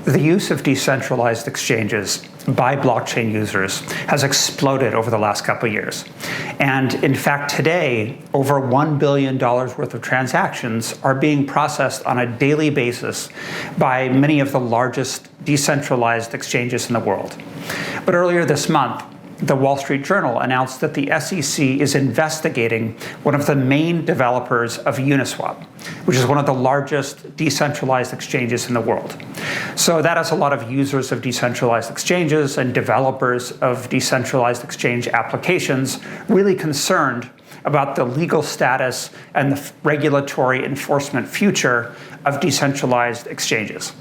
The use of decentralized exchanges by blockchain users has exploded over the last couple of years. And in fact, today, over $1 billion worth of transactions are being processed on a daily basis by many of the largest decentralized exchanges in the world. But earlier this month, the Wall Street Journal announced that the SEC is investigating one of the main developers of Uniswap, which is one of the largest decentralized exchanges in the world. So that has a lot of users of decentralized exchanges and developers of decentralized exchange applications really concerned about the legal status and the regulatory enforcement future of decentralized exchanges.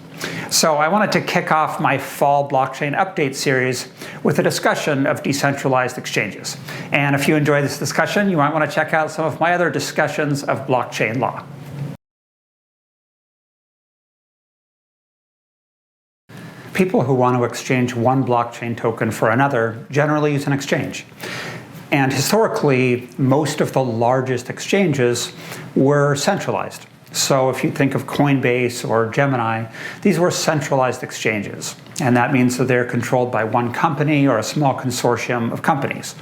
So I wanted to kick off my fall blockchain update series with a discussion of decentralized exchanges. And if you enjoy this discussion, you might want to check out some of my other discussions of blockchain law. People who want to exchange one blockchain token for another generally use an exchange. And historically, most of the largest exchanges were centralized. So if you think of Coinbase or Gemini, these were centralized exchanges. And that means that they're controlled by one company or a small consortium of companies.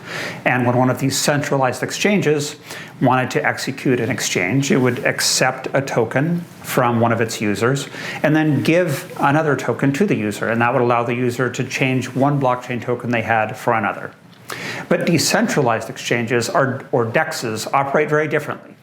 And when one of these centralized exchanges wanted to execute an exchange, it would accept a token from one of its users and then give another token to the user. And that would allow the user to change one blockchain token they had for another. But decentralized exchanges, or DEXs, operate very differently.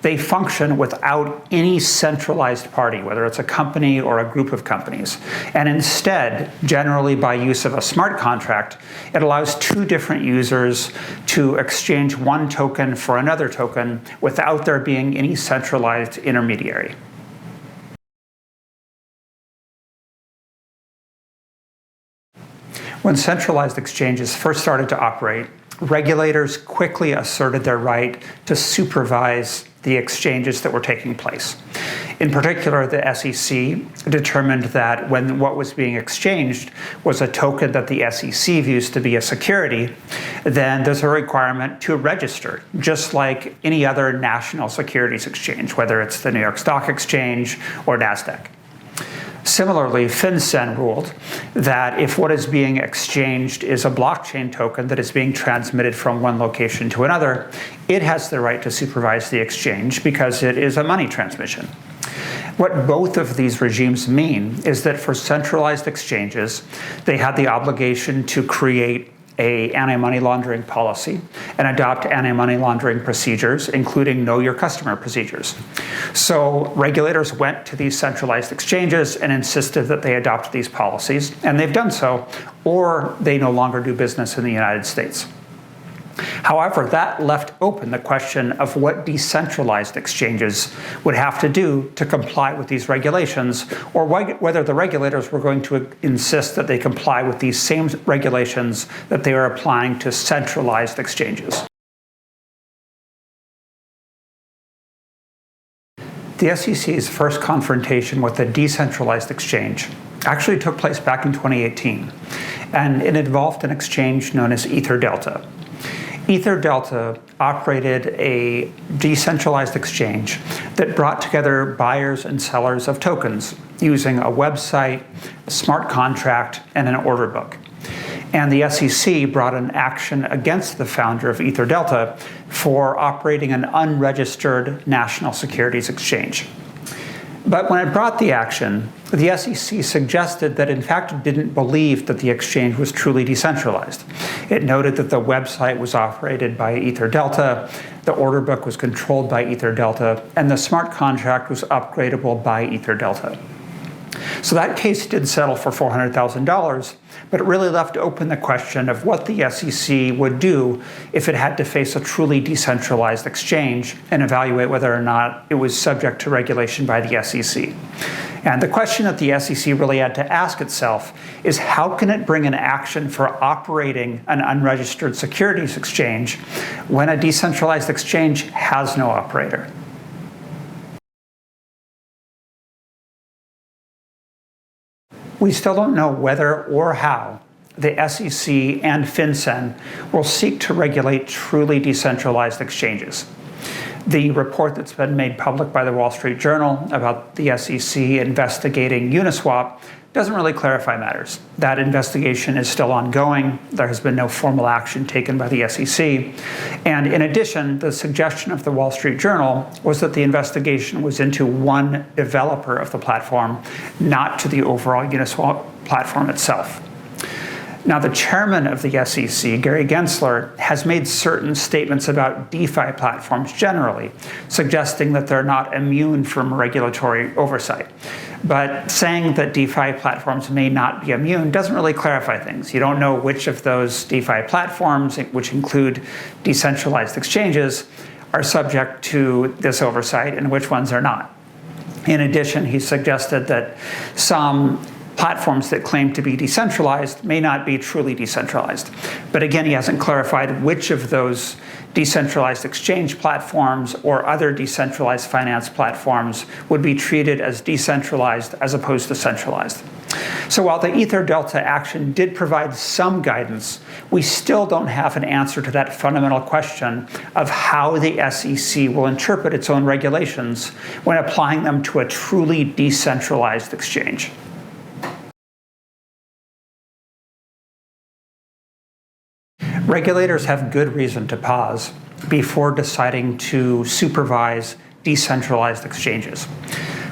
They function without any centralized party, whether it's a company or a group of companies. And instead, generally by use of a smart contract, it allows two different users to exchange one token for another token without there being any centralized intermediary. When centralized exchanges first started to operate, regulators quickly asserted their right to supervise the exchanges that were taking place. In particular, the SEC determined that when what was being exchanged was a token that the SEC views to be a security, then there's a requirement to register, just like any other national securities exchange, whether it's the New York Stock Exchange or NASDAQ. Similarly, FinCEN ruled that if what is being exchanged is a blockchain token that is being transmitted from one location to another, it has the right to supervise the exchange because it is a money transmission. What both of these regimes mean is that for centralized exchanges, they had the obligation to create an anti-money laundering policy and adopt anti-money laundering procedures, including know your customer procedures. So regulators went to these centralized exchanges and insisted that they adopt these policies, and they've done so, or they no longer do business in the United States. However, that left open the question of what decentralized exchanges would have to do to comply with these regulations, or whether the regulators were going to insist that they comply with these same regulations that they are applying to centralized exchanges. The SEC's first confrontation with a decentralized exchange actually took place back in 2018, and it involved an exchange known as EtherDelta. EtherDelta operated a decentralized exchange that brought together buyers and sellers of tokens using a website, a smart contract, and an order book. And the SEC brought an action against the founder of EtherDelta for operating an unregistered national securities exchange. But when it brought the action, the SEC suggested that in fact it didn't believe that the exchange was truly decentralized. It noted that the website was operated by EtherDelta, the order book was controlled by EtherDelta, and the smart contract was upgradable by EtherDelta. So that case did settle for $400,000, but it really left open the question of what the SEC would do if it had to face a truly decentralized exchange and evaluate whether or not it was subject to regulation by the SEC. And the question that the SEC really had to ask itself is how can it bring an action for operating an unregistered securities exchange when a decentralized exchange has no operator? We still don't know whether or how the SEC and FinCEN will seek to regulate truly decentralized exchanges. The report that's been made public by the Wall Street Journal about the SEC investigating Uniswap doesn't really clarify matters. That investigation is still ongoing. There has been no formal action taken by the SEC. And in addition, the suggestion of the Wall Street Journal was that the investigation was into one developer of the platform, not to the overall Uniswap platform itself. Now, the chairman of the SEC, Gary Gensler, has made certain statements about DeFi platforms generally, suggesting that they're not immune from regulatory oversight. But saying that DeFi platforms may not be immune doesn't really clarify things. You don't know which of those DeFi platforms, which include decentralized exchanges, are subject to this oversight and which ones are not. In addition, he suggested that some platforms that claim to be decentralized may not be truly decentralized. But again, he hasn't clarified which of those decentralized exchange platforms or other decentralized finance platforms would be treated as decentralized as opposed to centralized. So while the Ether Delta action did provide some guidance, we still don't have an answer to that fundamental question of how the SEC will interpret its own regulations when applying them to a truly decentralized exchange. Regulators have good reason to pause before deciding to supervise decentralized exchanges.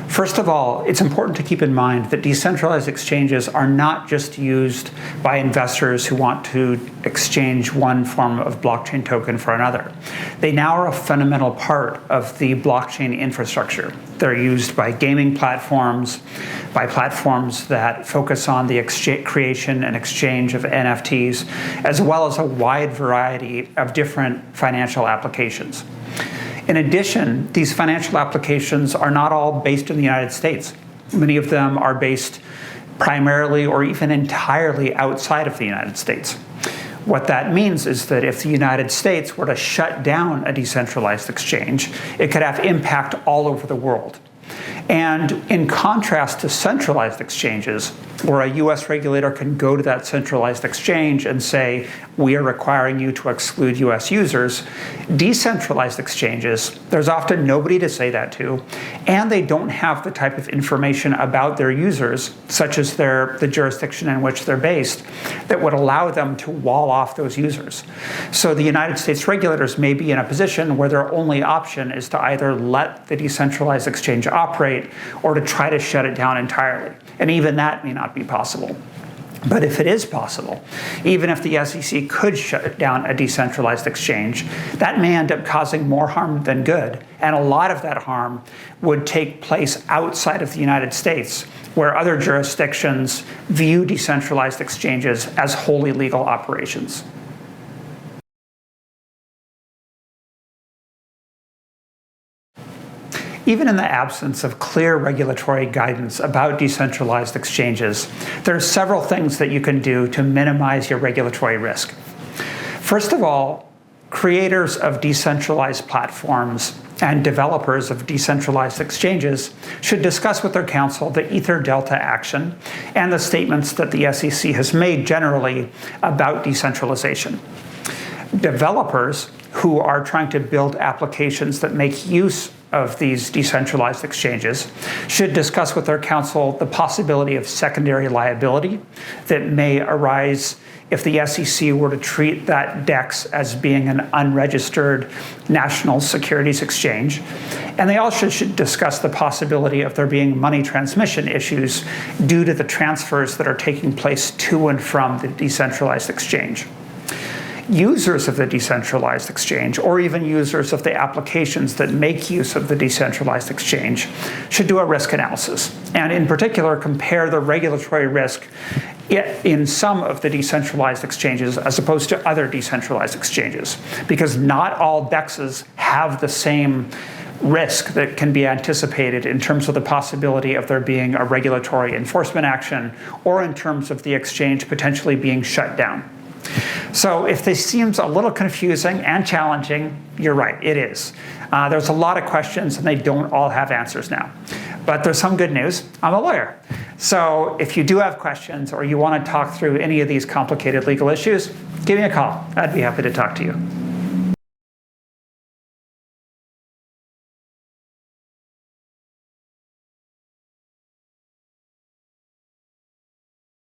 First of all, it's important to keep in mind that decentralized exchanges are not just used by investors who want to exchange one form of blockchain token for another. They now are a fundamental part of the blockchain infrastructure. They're used by gaming platforms, by platforms that focus on the creation and exchange of NFTs, as well as a wide variety of different financial applications. In addition, these financial applications are not all based in the United States. Many of them are based primarily or even entirely outside of the United States. What that means is that if the United States were to shut down a decentralized exchange, it could have impact all over the world. And in contrast to centralized exchanges, where a US regulator can go to that centralized exchange and say, we are requiring you to exclude US users, decentralized exchanges, there's often nobody to say that to, and they don't have the type of information about their users, such as the jurisdiction in which they're based, that would allow them to wall off those users. So the United States regulators may be in a position where their only option is to either let the decentralized exchange operate or to try to shut it down entirely. And even that may not be possible. But if it is possible, even if the SEC could shut down a decentralized exchange, that may end up causing more harm than good. And a lot of that harm would take place outside of the United States, where other jurisdictions view decentralized exchanges as wholly legal operations. Even in the absence of clear regulatory guidance about decentralized exchanges, there are several things that you can do to minimize your regulatory risk. First of all, creators of decentralized platforms and developers of decentralized exchanges should discuss with their counsel the Ether Delta action and the statements that the SEC has made generally about decentralization. Developers who are trying to build applications that make use of these decentralized exchanges should discuss with their counsel the possibility of secondary liability that may arise if the SEC were to treat that DEX as being an unregistered national securities exchange. And they also should discuss the possibility of there being money transmission issues due to the transfers that are taking place to and from the decentralized exchange. Users of the decentralized exchange, or even users of the applications that make use of the decentralized exchange, should do a risk analysis, and in particular compare the regulatory risk in some of the decentralized exchanges as opposed to other decentralized exchanges, because not all DEXs have the same risk that can be anticipated in terms of the possibility of there being a regulatory enforcement action or in terms of the exchange potentially being shut down. So if this seems a little confusing and challenging, you're right, it is. There's a lot of questions and they don't all have answers now. But there's some good news. I'm a lawyer. So if you do have questions or you want to talk through any of these complicated legal issues, give me a call. I'd be happy to talk to you.